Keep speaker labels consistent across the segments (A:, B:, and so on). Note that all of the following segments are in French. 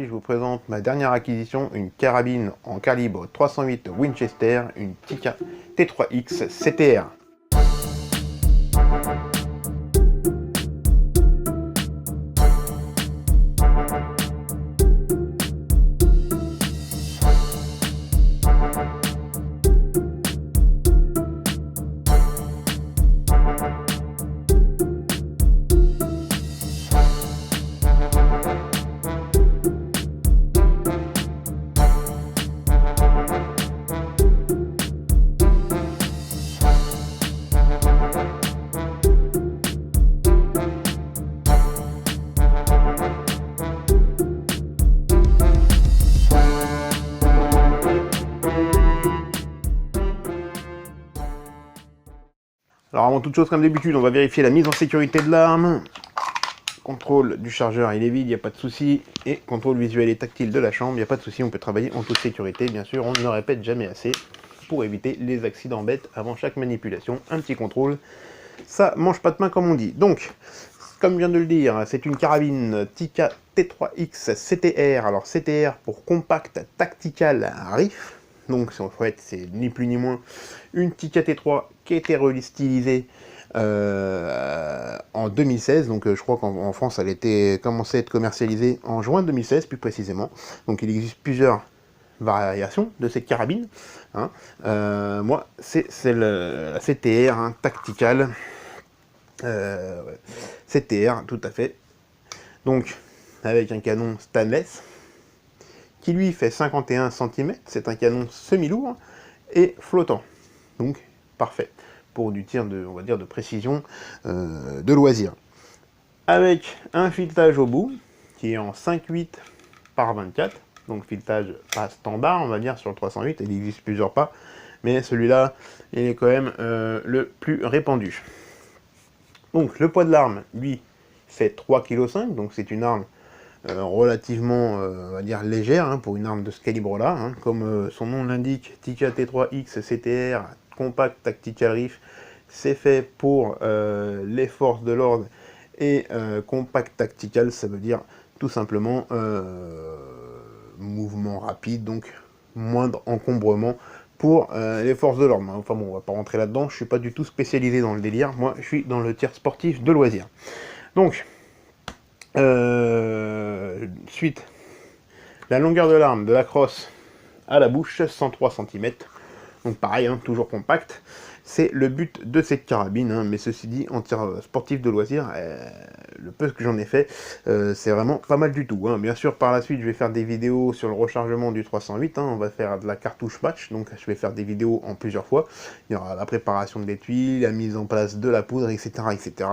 A: Aujourd'hui, je vous présente ma dernière acquisition, une carabine en calibre 308 Winchester, une Tikka T3X CTR. Alors avant toute chose, comme d'habitude, on va vérifier la mise en sécurité de l'arme. Contrôle du chargeur, il est vide, il n'y a pas de souci. Et contrôle visuel et tactile de la chambre, il n'y a pas de souci, on peut travailler en toute sécurité. Bien sûr, on ne le répète jamais assez pour éviter les accidents bêtes avant chaque manipulation. Un petit contrôle, ça mange pas de main comme on dit. Donc, comme je viens de le dire, c'est une carabine Tikka T3X CTR. Alors CTR pour Compact Tactical Rifle. Donc en fait, c'est ni plus ni moins une Tikka T3 qui a été restylisée en 2016. Donc je crois qu'en France, elle était commencé à être commercialisée en juin 2016, plus précisément. Donc il existe plusieurs variations de cette carabine. Hein. Moi, c'est la CTR, hein, Tactical. CTR, tout à fait. Donc, avec un canon stainless, qui lui fait 51 cm, c'est un canon semi-lourd et flottant. Donc, parfait pour du tir de, on va dire, de précision, de loisir. Avec un filetage au bout, qui est en 5,8 par 24, donc filetage pas standard, on va dire, sur le 308, il existe plusieurs pas, mais celui-là, il est quand même le plus répandu. Donc, le poids de l'arme, lui, fait 3,5 kg, donc c'est une arme relativement, on va dire, légère, hein, pour une arme de ce calibre-là, hein, comme son nom l'indique, Tikka T3X CTR, Compact Tactical Rifle, c'est fait pour les forces de l'ordre, et Compact Tactical, ça veut dire tout simplement mouvement rapide, donc moindre encombrement pour les forces de l'ordre. Enfin bon, on va pas rentrer là-dedans, je suis pas du tout spécialisé dans le délire, moi je suis dans le tir sportif de loisir. Donc, suite, la longueur de l'arme de la crosse à la bouche, 103 cm, donc pareil, hein, toujours compact. C'est le but de cette carabine, hein, mais ceci dit, en tir sportif de loisir, le peu que j'en ai fait, c'est vraiment pas mal du tout. Hein. Bien sûr, par la suite, je vais faire des vidéos sur le rechargement du 308, hein, on va faire de la cartouche match, donc je vais faire des vidéos en plusieurs fois. Il y aura la préparation de l'étui, la mise en place de la poudre, etc. etc.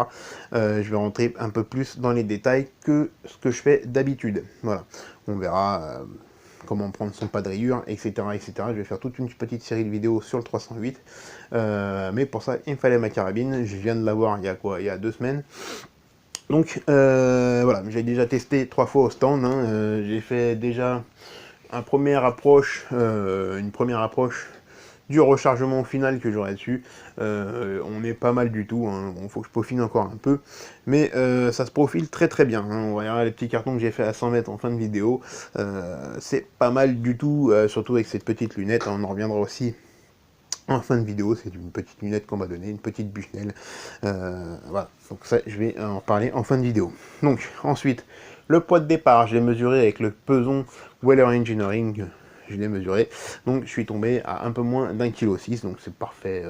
A: Je vais rentrer un peu plus dans les détails que ce que je fais d'habitude. Voilà, on verra comment prendre son pas de rayure, etc., etc. Je vais faire toute une petite série de vidéos sur le 308. Mais pour ça, il me fallait ma carabine. Je viens de l'avoir il y a quoi? Il y a 2 semaines. Donc voilà, j'ai déjà testé 3 fois au stand. Hein. J'ai fait déjà une première approche du rechargement final que j'aurais dessus. On est pas mal du tout, hein. Bon, faut que je peaufine encore un peu, mais ça se profile très très bien, hein. On va voir les petits cartons que j'ai fait à 100 mètres en fin de vidéo, c'est pas mal du tout, surtout avec cette petite lunette, hein. On en reviendra aussi en fin de vidéo, c'est une petite lunette qu'on m'a donnée, une petite Bushnell, voilà, donc ça je vais en parler en fin de vidéo. Donc ensuite, le poids de départ, je l'ai mesuré avec le peson Weller Engineering, je l'ai mesuré, donc je suis tombé à un peu moins d'1,6 kg, donc c'est parfait,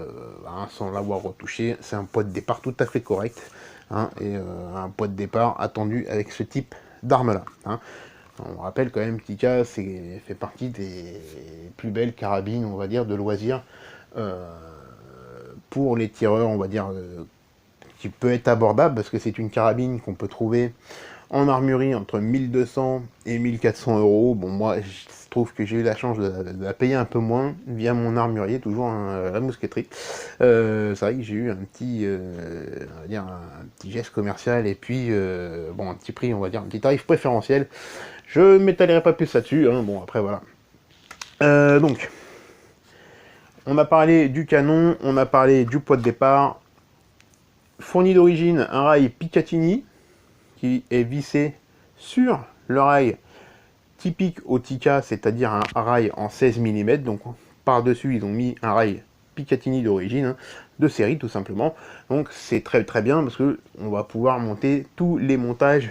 A: hein, sans l'avoir retouché, c'est un poids de départ tout à fait correct, hein, et un poids de départ attendu avec ce type d'arme là, hein. On rappelle quand même, Tikka fait partie des plus belles carabines, on va dire, de loisirs, pour les tireurs, on va dire, qui peut être abordable, parce que c'est une carabine qu'on peut trouver en armurerie entre 1200 et 1400 euros. Bon, moi, je trouve que j'ai eu la chance de la payer un peu moins via mon armurier, toujours la mousqueterie. C'est vrai que j'ai eu un petit, on va dire, un petit geste commercial, et puis, bon, un petit prix, on va dire, un petit tarif préférentiel. Je ne m'étalerai pas plus là-dessus, hein. Bon, après, voilà. Donc, on a parlé du canon, on a parlé du poids de départ. Fourni d'origine un rail Picatinny, qui est vissé sur le rail typique au Tikka, c'est-à-dire un rail en 16 mm. Donc par-dessus, ils ont mis un rail Picatinny d'origine, hein, de série tout simplement. Donc c'est très très bien parce que on va pouvoir monter tous les montages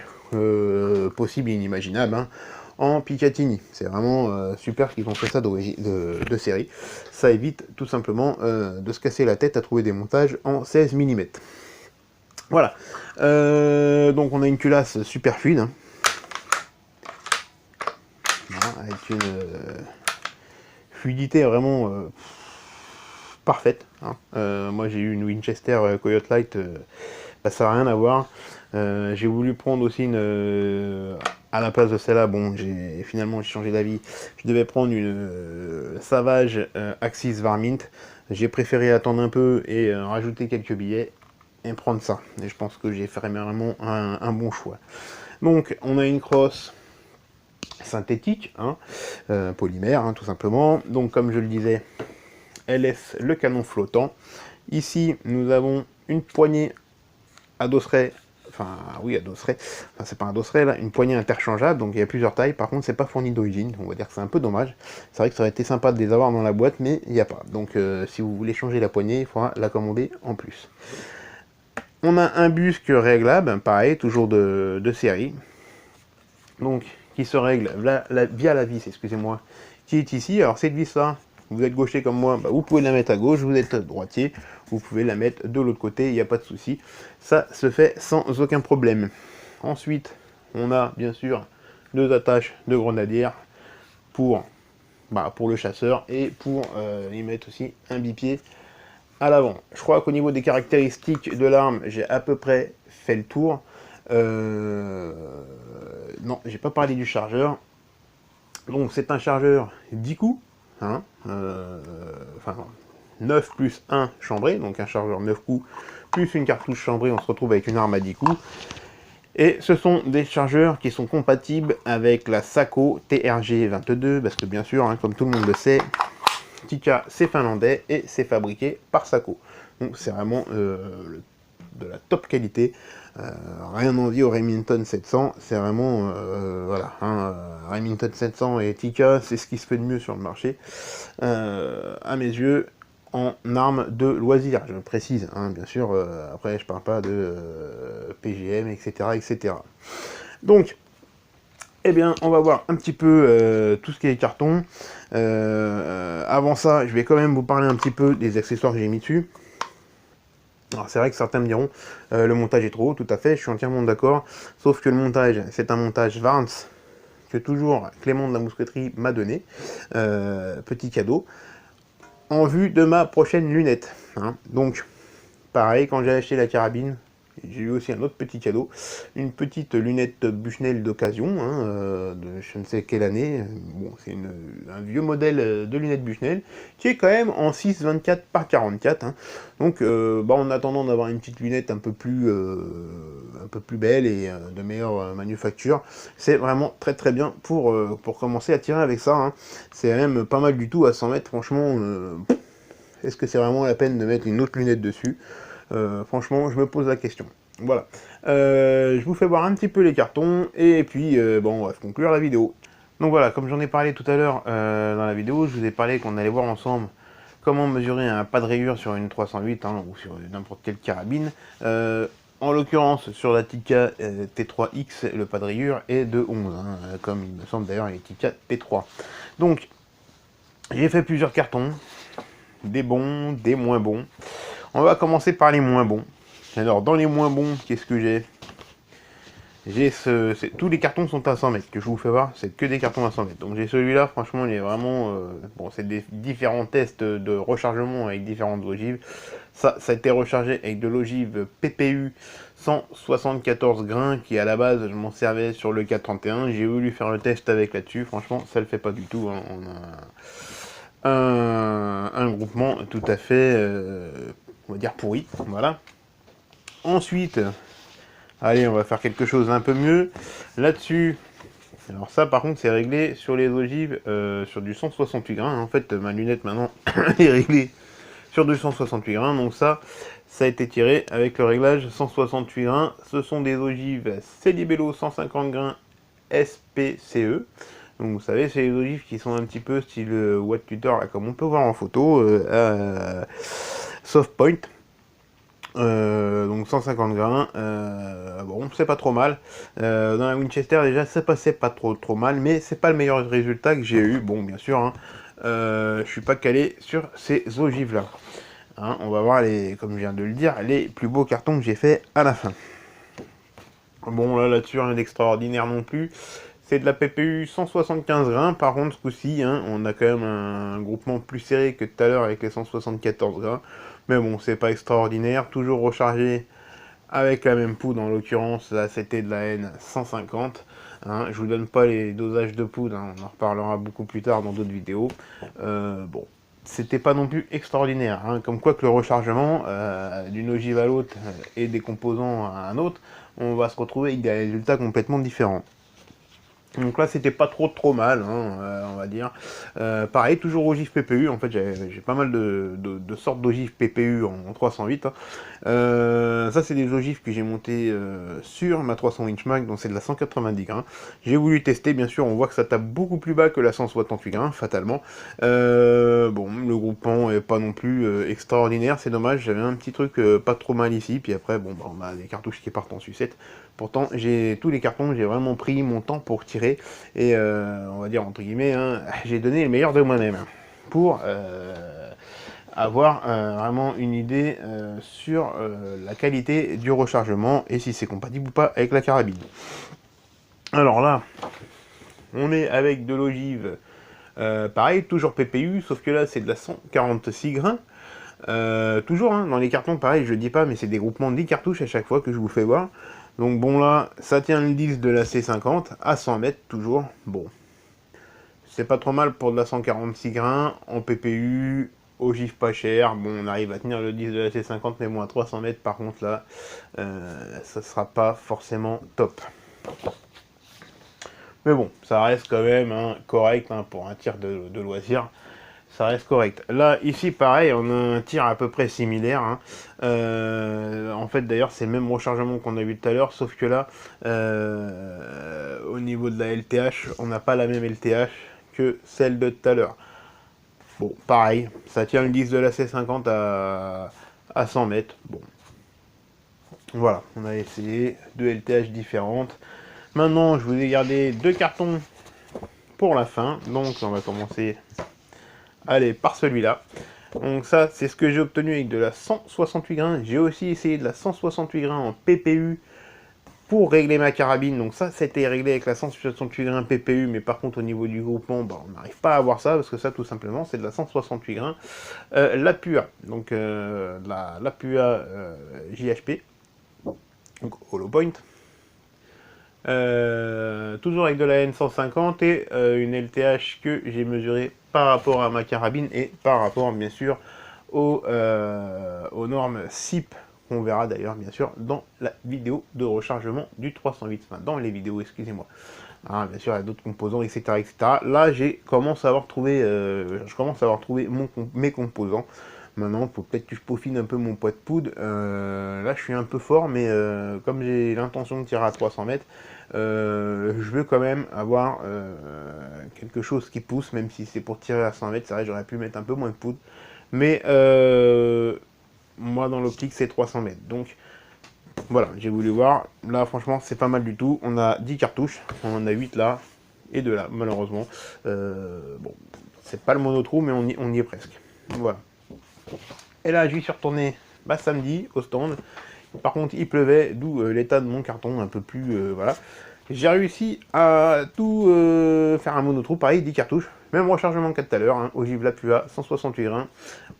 A: possibles et inimaginables, hein, en Picatinny. C'est vraiment super qu'ils ont fait ça de série. Ça évite tout simplement de se casser la tête à trouver des montages en 16 mm. Voilà. Donc on a une culasse super fluide, hein. Voilà, avec une fluidité vraiment parfaite, hein. Moi j'ai eu une Winchester Coyote Light, bah, ça n'a rien à voir. J'ai voulu prendre aussi une à la place de celle-là. Bon, finalement j'ai changé d'avis. Je devais prendre une Savage Axis Varmint. J'ai préféré attendre un peu et rajouter quelques billets et prendre ça. Et je pense que j'ai fait vraiment un bon choix. Donc on a une crosse synthétique, hein, polymère, hein, tout simplement. Donc comme je le disais, elle laisse le canon flottant. Ici nous avons une poignée à dosseret, enfin oui à dosseret, enfin c'est pas un dosseret là, une poignée interchangeable, donc il y a plusieurs tailles. Par contre c'est pas fourni d'origine, on va dire que c'est un peu dommage. C'est vrai que ça aurait été sympa de les avoir dans la boîte, mais il n'y a pas. Donc si vous voulez changer la poignée, il faudra la commander en plus. On a un busque réglable, pareil, toujours de série, donc qui se règle via la vis, excusez-moi, qui est ici. Alors cette vis là, vous êtes gaucher comme moi, bah, vous pouvez la mettre à gauche, vous êtes droitier, vous pouvez la mettre de l'autre côté, il n'y a pas de souci, ça se fait sans aucun problème. Ensuite, on a bien sûr deux attaches de grenadière pour le chasseur et pour y mettre aussi un bipied à l'avant. Je crois qu'au niveau des caractéristiques de l'arme, j'ai à peu près fait le tour. Non, j'ai pas parlé du chargeur. Donc c'est un chargeur 10 coups, hein, enfin 9 plus 1 chambré, donc un chargeur 9 coups plus une cartouche chambrée, on se retrouve avec une arme à 10 coups. Et ce sont des chargeurs qui sont compatibles avec la Sako TRG22, parce que bien sûr, hein, comme tout le monde le sait, Tikka c'est finlandais et c'est fabriqué par Sako. Donc c'est vraiment de la top qualité. Rien d'envie au Remington 700, c'est vraiment voilà, hein, Remington 700 et Tikka, c'est ce qui se fait de mieux sur le marché, à mes yeux, en armes de loisir, je précise, hein, bien sûr, après je parle pas de PGM, etc., etc. Donc, eh bien, on va voir un petit peu tout ce qui est carton. Avant ça, je vais quand même vous parler un petit peu des accessoires que j'ai mis dessus. Alors c'est vrai que certains me diront le montage est trop haut, tout à fait, je suis entièrement d'accord, sauf que le montage, c'est un montage Vance que toujours Clément de la Mousqueterie m'a donné, petit cadeau, en vue de ma prochaine lunette, hein. Donc pareil, quand j'ai acheté la carabine, j'ai eu aussi un autre petit cadeau, une petite lunette Bushnell d'occasion, hein, de je ne sais quelle année. Bon, c'est un vieux modèle de lunette Bushnell, qui est quand même en 6,24 par 44. Hein. Donc, en attendant d'avoir une petite lunette un peu plus belle et de meilleure manufacture, c'est vraiment très très bien pour commencer à tirer avec ça. Hein. C'est même pas mal du tout à 100 mètres, franchement. Est-ce que c'est vraiment la peine de mettre une autre lunette dessus ? Franchement, je me pose la question. Voilà. Je vous fais voir un petit peu les cartons, et puis, on va conclure la vidéo. Donc voilà, comme j'en ai parlé tout à l'heure dans la vidéo, je vous ai parlé qu'on allait voir ensemble comment mesurer un pas de rayure sur une 308, hein, ou sur n'importe quelle carabine. En l'occurrence, sur la Tikka T3X, le pas de rayure est de 11, hein, comme il me semble d'ailleurs les Tikka T3. Donc, j'ai fait plusieurs cartons, des bons, des moins bons. On va commencer par les moins bons. Alors, dans les moins bons, qu'est-ce que j'ai ? Tous les cartons sont à 100 mètres, que je vous fais voir, c'est que des cartons à 100 mètres. Donc j'ai celui-là, franchement, il est vraiment... c'est des différents tests de rechargement avec différentes ogives. Ça a été rechargé avec de l'ogive PPU 174 grains, qui à la base, je m'en servais sur le 431. J'ai voulu faire le test avec là-dessus, franchement, ça le fait pas du tout. Hein. On a un groupement tout à fait, on va dire, pourri, voilà. Ensuite... Allez, on va faire quelque chose d'un peu mieux. Là-dessus, alors ça par contre c'est réglé sur les ogives sur du 168 grains. En fait, ma lunette maintenant est réglée sur du 168 grains. Donc ça a été tiré avec le réglage 168 grains. Ce sont des ogives Celibello 150 grains SPCE. Donc vous savez, c'est les ogives qui sont un petit peu style Watt Tutor, là, comme on peut voir en photo, soft point. Donc 150 grains, bon c'est pas trop mal. Dans la Winchester déjà ça passait pas trop mal, mais c'est pas le meilleur résultat que j'ai eu. Bon bien sûr, hein, je suis pas calé sur ces ogives là. Hein, on va voir les, comme je viens de le dire, les plus beaux cartons que j'ai fait à la fin. Bon là-dessus rien d'extraordinaire non plus. C'est de la PPU 175 grains, par contre ce coup-ci, hein, on a quand même un groupement plus serré que tout à l'heure avec les 174 grains. Mais bon, c'est pas extraordinaire, toujours rechargé avec la même poudre, en l'occurrence, là c'était de la N 150. Hein, je vous donne pas les dosages de poudre, hein, on en reparlera beaucoup plus tard dans d'autres vidéos. Bon, c'était pas non plus extraordinaire, hein, comme quoi que le rechargement d'une ogive à l'autre et des composants à un autre, on va se retrouver avec des résultats complètement différents. Donc là, c'était pas trop mal, hein, on va dire. Pareil, toujours ogive PPU. En fait, j'ai pas mal de sortes d'ogives PPU en 308. Hein. Ça, c'est des ogives que j'ai montées sur ma 300 Winchmag, donc c'est de la 190 grains. J'ai voulu tester, bien sûr, on voit que ça tape beaucoup plus bas que la 168 grains, fatalement. Bon, le groupement est pas non plus extraordinaire, c'est dommage. J'avais un petit truc pas trop mal ici, puis après, bon, bah, on a des cartouches qui partent en sucette. Pourtant, tous les cartons, j'ai vraiment pris mon temps pour tirer. Et on va dire, entre guillemets, hein, j'ai donné le meilleur de moi-même pour avoir vraiment une idée sur la qualité du rechargement et si c'est compatible ou pas avec la carabine. Alors là, on est avec de l'ogive, pareil, toujours PPU, sauf que là, c'est de la 146 grains. Toujours, hein, dans les cartons, pareil, je dis pas, mais c'est des groupements de 10 cartouches à chaque fois que je vous fais voir. Donc bon là, ça tient le 10 de la C50 à 100 mètres toujours. Bon, c'est pas trop mal pour de la 146 grains en PPU, ogive pas cher. Bon, on arrive à tenir le 10 de la C50, mais bon à 300 mètres par contre là, ça sera pas forcément top. Mais bon, ça reste quand même hein, correct hein, pour un tir de loisir. Ça reste correct. Là, ici, pareil, on a un tir à peu près similaire. Hein. En fait, d'ailleurs, c'est le même rechargement qu'on a vu tout à l'heure, sauf que là, au niveau de la LTH, on n'a pas la même LTH que celle de tout à l'heure. Bon, pareil, ça tient le 10 de la C50 à 100 mètres. Bon, voilà, on a essayé deux LTH différentes. Maintenant, je vous ai gardé deux cartons pour la fin, donc on va commencer... Allez, par celui-là. Donc ça, c'est ce que j'ai obtenu avec de la 168 grains. J'ai aussi essayé de la 168 grains en PPU pour régler ma carabine. Donc ça, c'était réglé avec la 168 grains PPU, mais par contre, au niveau du groupement, bah, on n'arrive pas à avoir ça, parce que ça, tout simplement, c'est de la 168 grains. La PUA, donc la PUA JHP, donc Hollow Point. Toujours avec de la N150 et une LTH que j'ai mesurée par rapport à ma carabine et par rapport bien sûr aux normes SIP qu'on verra d'ailleurs bien sûr dans la vidéo de rechargement du 308, enfin dans les vidéos excusez-moi. Hein, bien sûr il y a d'autres composants etc. Là je commence à avoir trouvé mes composants. Maintenant, il faut peut-être que je peaufine un peu mon poids de poudre. Là, je suis un peu fort, mais comme j'ai l'intention de tirer à 300 mètres, je veux quand même avoir quelque chose qui pousse, même si c'est pour tirer à 100 mètres. C'est vrai, j'aurais pu mettre un peu moins de poudre. Mais moi, dans l'optique, c'est 300 mètres. Donc, voilà, j'ai voulu voir. Là, franchement, c'est pas mal du tout. On a 10 cartouches. On en a 8 là et 2 là, malheureusement. Bon, c'est pas le monotrou, mais on y est presque. Voilà. Et là, j'y suis retourné samedi au stand. Par contre, il pleuvait, d'où l'état de mon carton un peu plus... voilà. J'ai réussi à tout faire un monotrou, pareil, 10 cartouches. Même rechargement qu'à tout à l'heure, hein, ogive la PUA, 168 grains,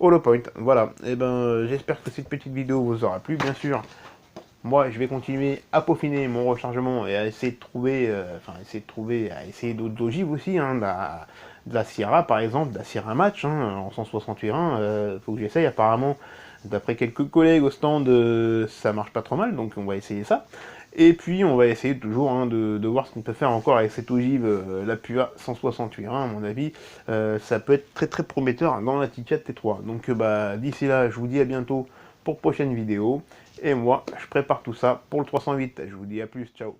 A: Hollow Point. Voilà, et ben j'espère que cette petite vidéo vous aura plu, bien sûr. Moi, je vais continuer à peaufiner mon rechargement et à essayer de trouver, à essayer d'autres ogives aussi, hein, de la Sierra par exemple, de la Sierra Match, hein, en 168 grains, faut que j'essaye apparemment, d'après quelques collègues au stand, ça marche pas trop mal, donc on va essayer ça. Et puis on va essayer toujours hein, de voir ce qu'on peut faire encore avec cette ogive, la PUA 168 grains, à mon avis, ça peut être très prometteur dans la Tikka T3. Donc d'ici là, je vous dis à bientôt pour prochaine vidéo. Et moi, je prépare tout ça pour le 308. Je vous dis à plus, ciao.